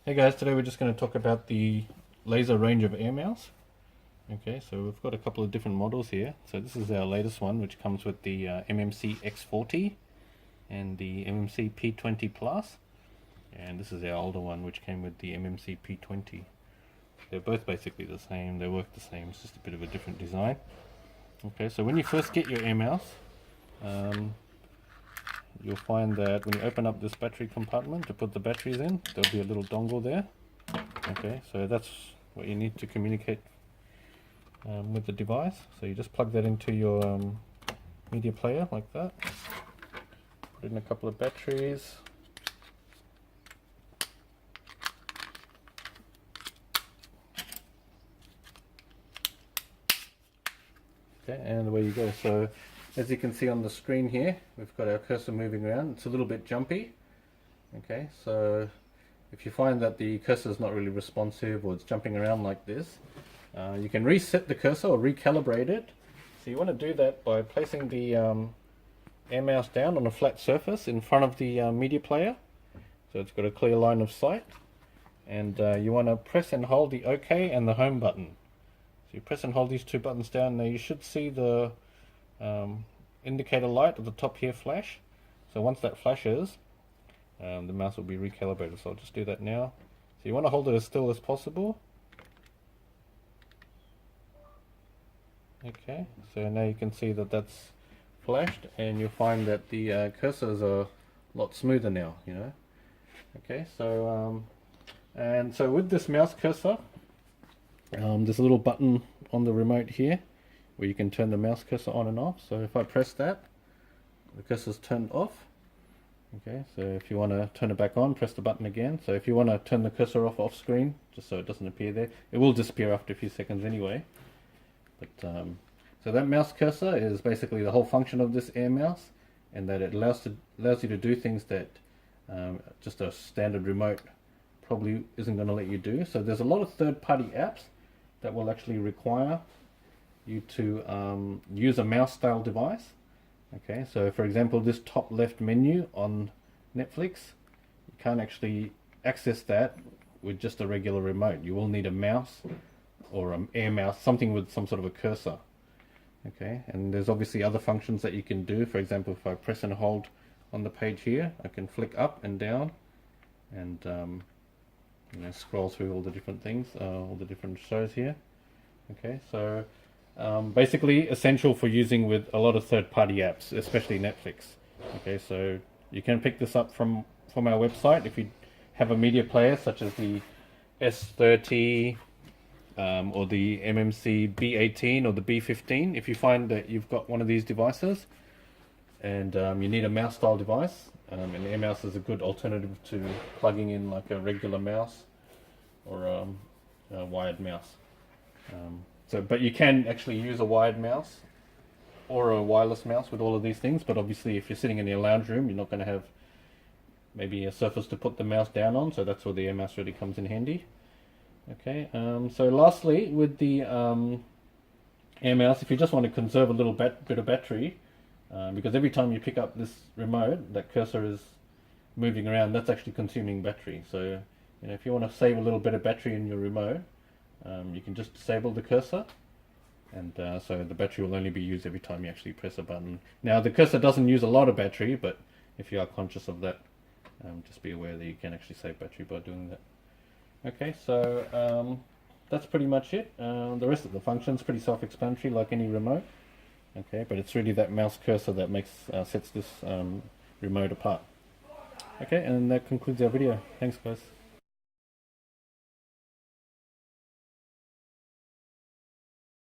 Hey guys, today we're just going to talk about the laser range of Airmouse. Okay, so we've got a couple of different models here. So this is our latest one, which comes with the MMC X40 and the MMC P20 Plus. And this is our older one, which came with the MMC P20. They're both basically the same, they work the same, it's just a bit of a different design. Okay, so when you first get your Airmouse, you'll find that when you open up this battery compartment to put the batteries in, there'll be a little dongle there. Okay, so that's what you need to communicate with the device. So you just plug that into your media player like that. Put in a couple of batteries. Okay, and away you go. So as you can see on the screen here, we've got our cursor moving around. It's a little bit jumpy. Okay, so if you find that the cursor is not really responsive or it's jumping around like this, you can reset the cursor or recalibrate it. So you want to do that by placing the Airmouse down on a flat surface in front of the media player, so it's got a clear line of sight, and you want to press and hold the OK and the home button. So you press and hold these two buttons down. Now you should see the indicator light at the top here flash. So once that flashes, the mouse will be recalibrated. So I'll just do that now. So you want to hold it as still as possible. Okay, so now you can see that that's flashed, and you'll find that the cursors are a lot smoother now, you know. Okay, so and so with this mouse cursor, there's a little button on the remote here where you can turn the mouse cursor on and off. So if I press that, the cursor's turned off. Okay, so if you want to turn it back on, press the button again. So if you want to turn the cursor off screen, just so it doesn't appear there, it will disappear after a few seconds anyway. But so that mouse cursor is basically the whole function of this Airmouse, and that it allows you to do things that just a standard remote probably isn't going to let you do. So there's a lot of third-party apps that will actually require you to use a mouse-style device. Okay, so for example, this top left menu on Netflix, you can't actually access that with just a regular remote. You will need a mouse or an Airmouse, something with some sort of a cursor. Okay, and there's obviously other functions that you can do. For example, if I press and hold on the page here, I can flick up and down and you know, scroll through all the different things, all the different shows here. Okay, so basically essential for using with a lot of third-party apps, especially Netflix. Okay, so you can pick this up from our website if you have a media player such as the S30 or the MMC B18 or the B15. If you find that you've got one of these devices and you need a mouse-style device, an Airmouse is a good alternative to plugging in like a regular mouse or a wired mouse. But you can actually use a wired mouse or a wireless mouse with all of these things, but obviously if you're sitting in your lounge room, you're not going to have maybe a surface to put the mouse down on, so that's where the Airmouse really comes in handy. Okay, so lastly, with the Airmouse, if you just want to conserve a little bit of battery, because every time you pick up this remote, that cursor is moving around, that's actually consuming battery. So you know, if you want to save a little bit of battery in your remote, you can just disable the cursor, and so the battery will only be used every time you actually press a button. Now the cursor doesn't use a lot of battery, but if you are conscious of that, just be aware that you can actually save battery by doing that. Okay, so that's pretty much it. The rest of the functions pretty self-explanatory like any remote. Okay, but it's really that mouse cursor that sets this remote apart. Okay, and that concludes our video. Thanks guys.